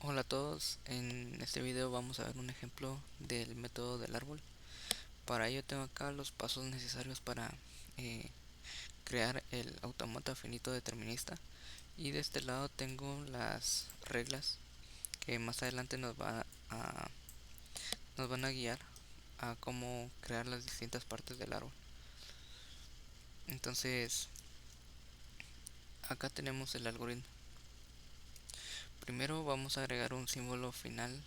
Hola a todos, en este video vamos a ver un ejemplo del método del árbol. Para ello tengo acá los pasos necesarios para eh, crear el autómata finito determinista, y de este lado tengo las reglas que más adelante nos van a guiar a cómo crear las distintas partes del árbol. Entonces acá tenemos el algoritmo. Primero vamos a agregar un símbolo final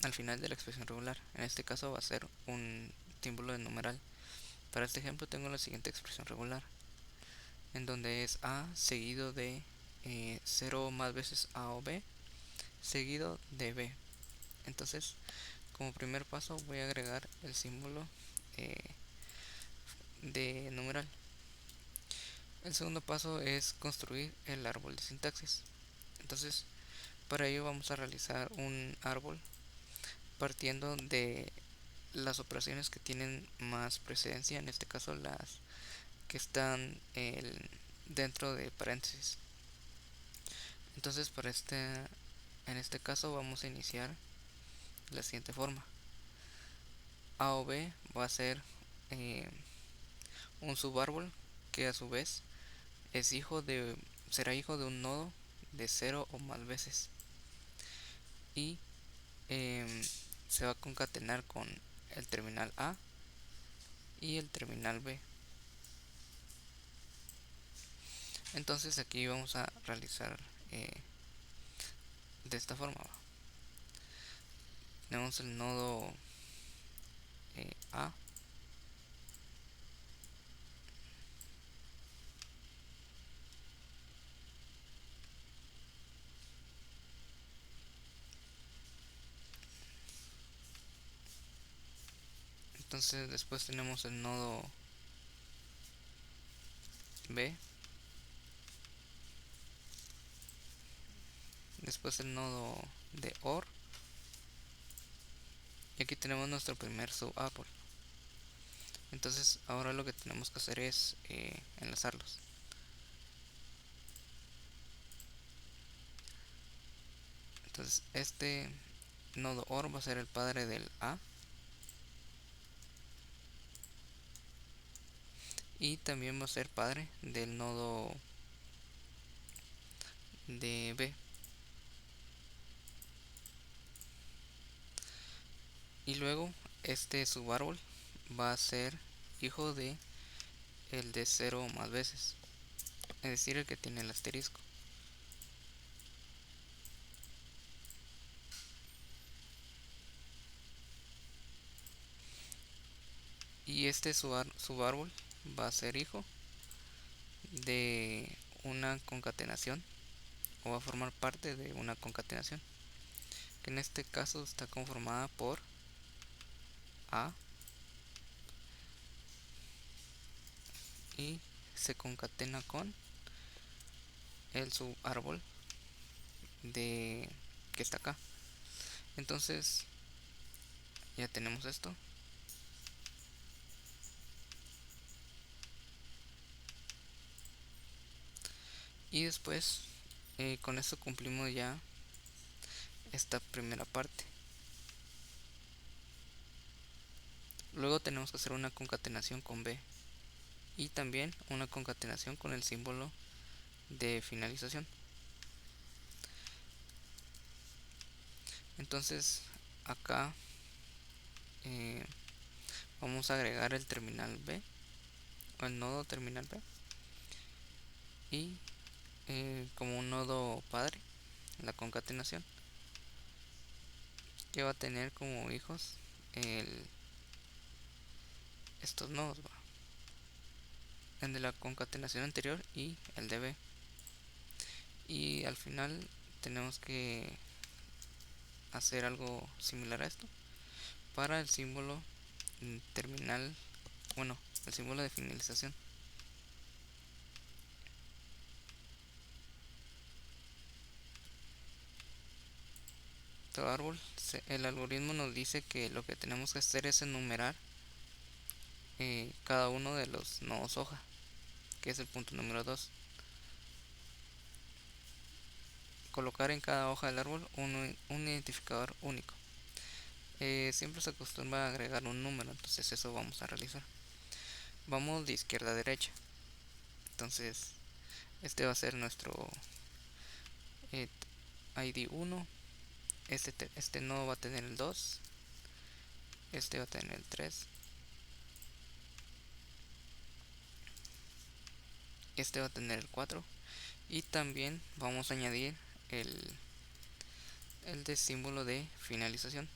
al final de la expresión regular. En este caso va a ser un símbolo de numeral. Para este ejemplo tengo la siguiente expresión regular, en donde es a seguido de 0 más veces a o b seguido de b. Entonces, como primer paso voy a agregar el símbolo eh, de numeral. El segundo paso es construir el árbol de sintaxis. Entonces, para ello vamos a realizar un árbol partiendo de las operaciones que tienen más precedencia, en este caso las que están dentro de paréntesis. Entonces en este caso vamos a iniciar de la siguiente forma. A o B va a ser eh, un subárbol que a su vez es será hijo de un nodo de 0 o más veces, y se va a concatenar con el terminal A y el terminal B. Entonces aquí vamos a realizar de esta forma. Tenemos el nodo A. Entonces después tenemos el nodo B, después el nodo de OR, y aquí tenemos nuestro primer subárbol. Entonces ahora lo que tenemos que hacer es enlazarlos. Entonces este nodo OR va a ser el padre del A, y también va a ser padre del nodo de B. Y luego este subárbol va a ser hijo de el de 0 más veces, es decir, el que tiene el asterisco. Y este subárbol va a ser hijo de una concatenación, o va a formar parte de una concatenación, que en este caso está conformada por A, y se concatena con el subárbol de que está acá. Entonces ya tenemos esto, y después con esto cumplimos ya esta primera parte. Luego tenemos que hacer una concatenación con B, y también una concatenación con el símbolo de finalización. Entonces acá eh, vamos a agregar el terminal B, o el nodo terminal B, y como un nodo padre la concatenación, que va a tener como hijos el, estos nodos, el de la concatenación anterior y el de B. Y al final tenemos que hacer algo similar a esto para el símbolo terminal, bueno, el símbolo de finalización. Todo árbol, el algoritmo nos dice que lo que tenemos que hacer es enumerar cada uno de los nodos hoja, que es el punto número 2. colocar en cada hoja del árbol un identificador único. Siempre se acostumbra a agregar un número, entonces eso vamos a realizar. Vamos de izquierda a derecha. Entonces este va a ser nuestro eh, ID 1. Este nodo va a tener el 2. Este va a tener el 3. Este va a tener el 4. Y también vamos a añadir el de símbolo de finalización.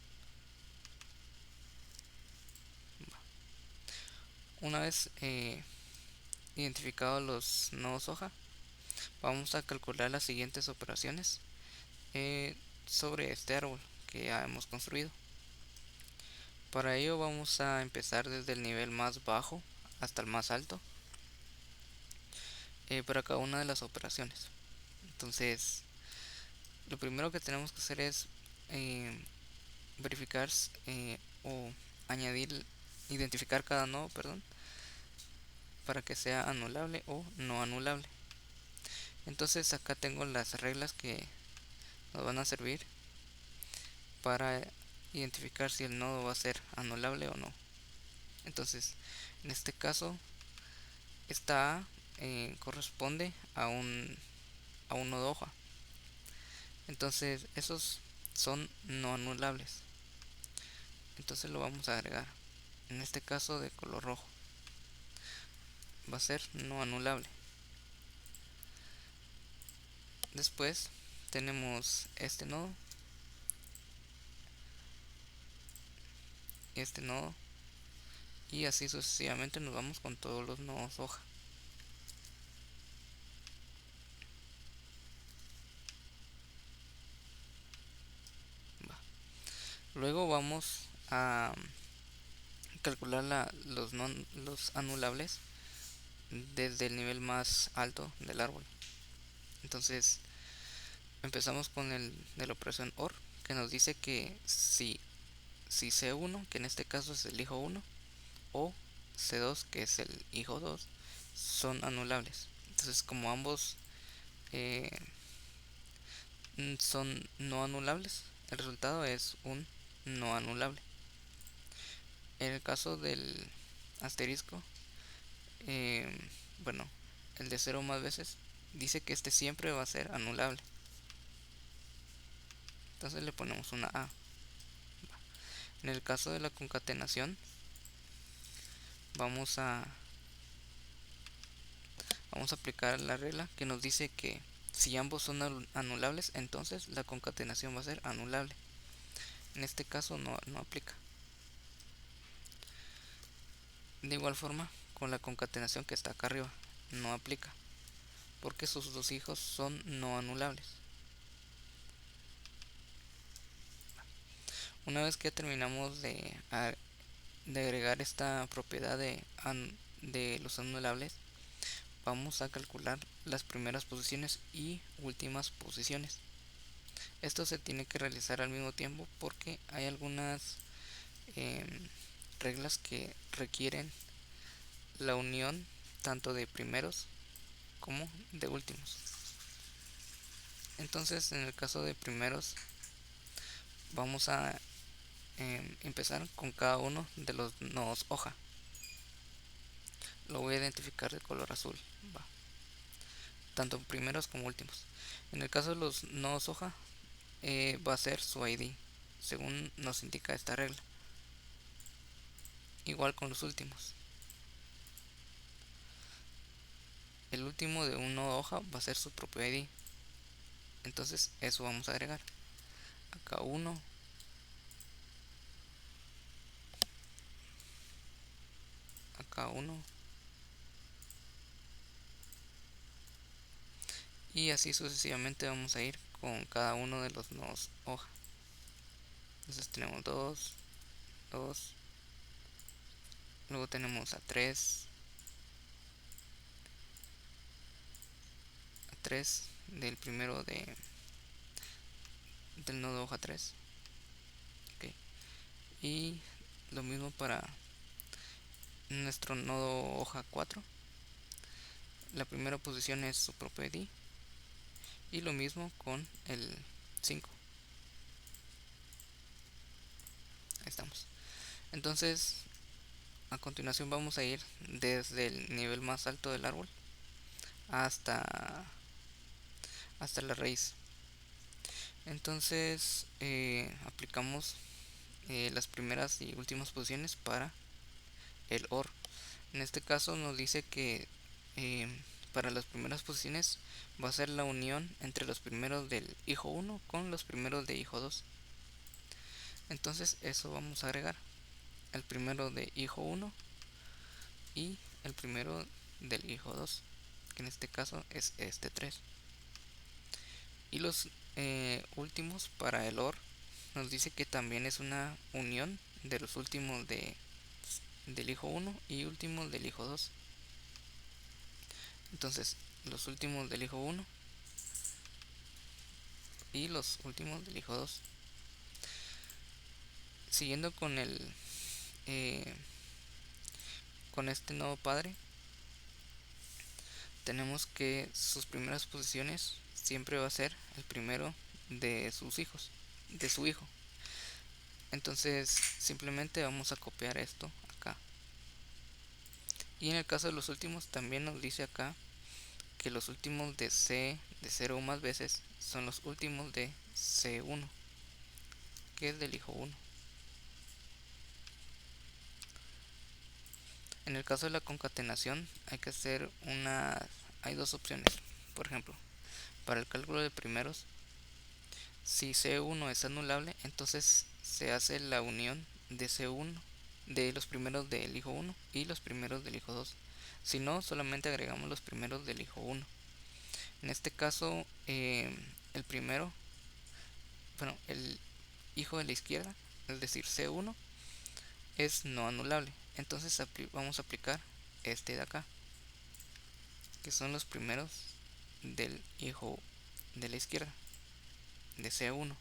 Una vez identificados los nodos hoja, vamos a calcular las siguientes operaciones sobre este árbol que ya hemos construido. Para ello vamos a empezar desde el nivel más bajo hasta el más alto para cada una de las operaciones. Entonces, lo primero que tenemos que hacer es verificar o añadir, identificar cada nodo, perdón, para que sea anulable o no anulable. Entonces acá tengo las reglas que nos van a servir para identificar si el nodo va a ser anulable o no. Entonces, en este caso, esta A corresponde a un nodo hoja. Entonces, esos son no anulables. Entonces lo vamos a agregar. En este caso de color rojo. Va a ser no anulable. Después tenemos este nodo, este nodo, y así sucesivamente nos vamos con todos los nodos hoja. Luego vamos a calcular los anulables desde el nivel más alto del árbol. Entonces empezamos con el de la operación OR, que nos dice que si C1, que en este caso es el hijo 1, o C2, que es el hijo 2, son anulables. Entonces, como ambos eh, son no anulables, el resultado es un no anulable. En el caso del asterisco, eh, bueno, el de 0 más veces, dice que este siempre va a ser anulable. Entonces le ponemos una A. En el caso de la concatenación, vamos a aplicar la regla que nos dice que si ambos son anulables, entonces la concatenación va a ser anulable. En este caso no aplica. De igual forma, con la concatenación que está acá arriba, no aplica, porque sus dos hijos son no anulables. Una vez que terminamos de agregar esta propiedad de los anulables, vamos a calcular las primeras posiciones y últimas posiciones. Esto se tiene que realizar al mismo tiempo porque hay algunas eh, reglas que requieren la unión tanto de primeros como de últimos. Entonces, en el caso de primeros, vamos a empezar con cada uno de los nodos hoja. Lo voy a identificar de color azul, va, tanto primeros como últimos. En el caso de los nodos hoja, va a ser su ID, según nos indica esta regla. Igual con los últimos. El último de un nodo hoja va a ser su propio ID. Entonces eso vamos a agregar. Acá uno. Acá uno. Y así sucesivamente vamos a ir con cada uno de los nodos hoja. Entonces tenemos 2, 2. Luego tenemos a 3. A 3 del primero del nodo hoja 3. Okay. Y lo mismo para nuestro nodo hoja 4. La primera posición es su propio ID Y lo mismo con el 5. Ahí estamos. Entonces, a continuación vamos a ir desde el nivel más alto del árbol hasta, hasta la raíz. Entonces, aplicamos las primeras y últimas posiciones para el OR. En este caso nos dice que eh, para las primeras posiciones va a ser la unión entre los primeros del hijo 1 con los primeros de hijo 2. Entonces eso vamos a agregar el primero de hijo 1 y el primero del hijo 2, que en este caso es este 3. Y los últimos para el OR nos dice que también es una unión de los últimos del hijo 1 y últimos del hijo 2. Entonces los últimos del hijo 1 y los últimos del hijo 2. Siguiendo con eh, con este nuevo padre, tenemos que sus primeras posiciones siempre va a ser el primero de sus hijos, de su hijo. Entonces simplemente vamos a copiar esto acá. Y en el caso de los últimos también nos dice acá que los últimos de C de 0 o más veces son los últimos de C1, que es del hijo 1. En el caso de la concatenación hay dos opciones. Por ejemplo, para el cálculo de primeros, si C1 es anulable, entonces se hace la unión de C1, de los primeros del hijo 1 y los primeros del hijo 2. Si no, solamente agregamos los primeros del hijo 1. En este caso, el primero, bueno, el hijo de la izquierda, es decir, C1, es no anulable. Entonces vamos a aplicar este de acá, que son los primeros del hijo de la izquierda, de C1.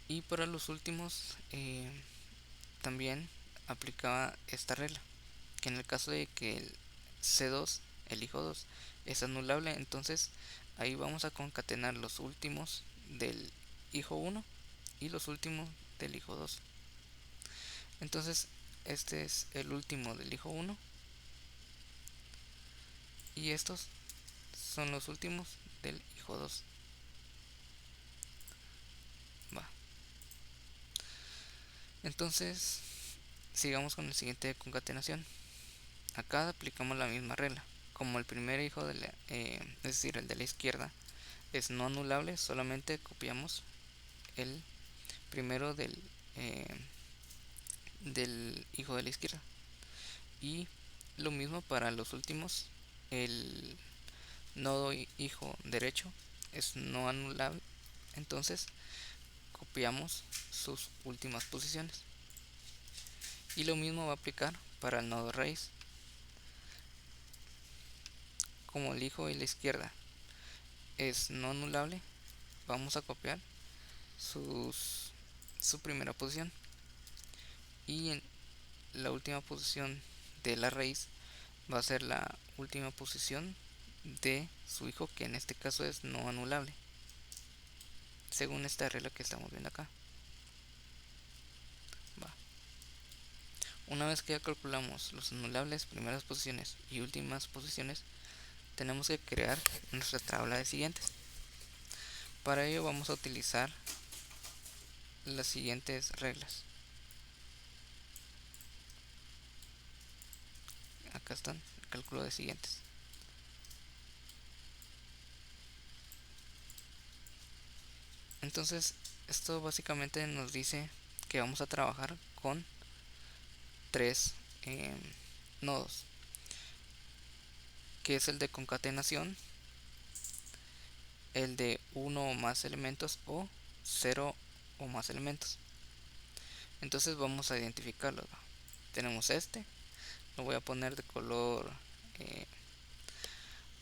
Y para los últimos también aplicaba esta regla, que en el caso de que el C2, el hijo 2, es anulable, entonces ahí vamos a concatenar los últimos del hijo 1 y los últimos del hijo 2. Entonces este es el último del hijo 1 y estos son los últimos del hijo 2. Va. Entonces sigamos con el siguiente de concatenación. Acá aplicamos la misma regla. Como el primer hijo es decir, el de la izquierda, es no anulable, solamente copiamos el primero eh, del hijo de la izquierda. Y lo mismo para los últimos, el nodo hijo derecho es no anulable, entonces copiamos sus últimas posiciones. Y lo mismo va a aplicar para el nodo raíz. Como el hijo de la izquierda es no anulable, vamos a copiar su primera posición. Y en la última posición de la raíz va a ser la última posición de su hijo, que en este caso es no anulable, según esta regla que estamos viendo acá. Va. Una vez que ya calculamos los anulables, primeras posiciones y últimas posiciones, tenemos que crear nuestra tabla de siguientes. Para ello vamos a utilizar las siguientes reglas. Acá están, el cálculo de siguientes. Entonces, esto básicamente nos dice que vamos a trabajar con tres nodos, que es el de concatenación, el de 1 o más elementos o 0 o más elementos. Entonces vamos a identificarlos. Tenemos este, lo voy a poner de color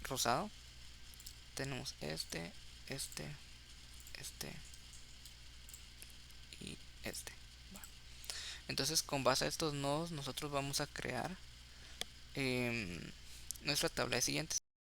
rosado. Tenemos este y este. Entonces con base a estos nodos nosotros vamos a crear nuestra tabla de siguientes.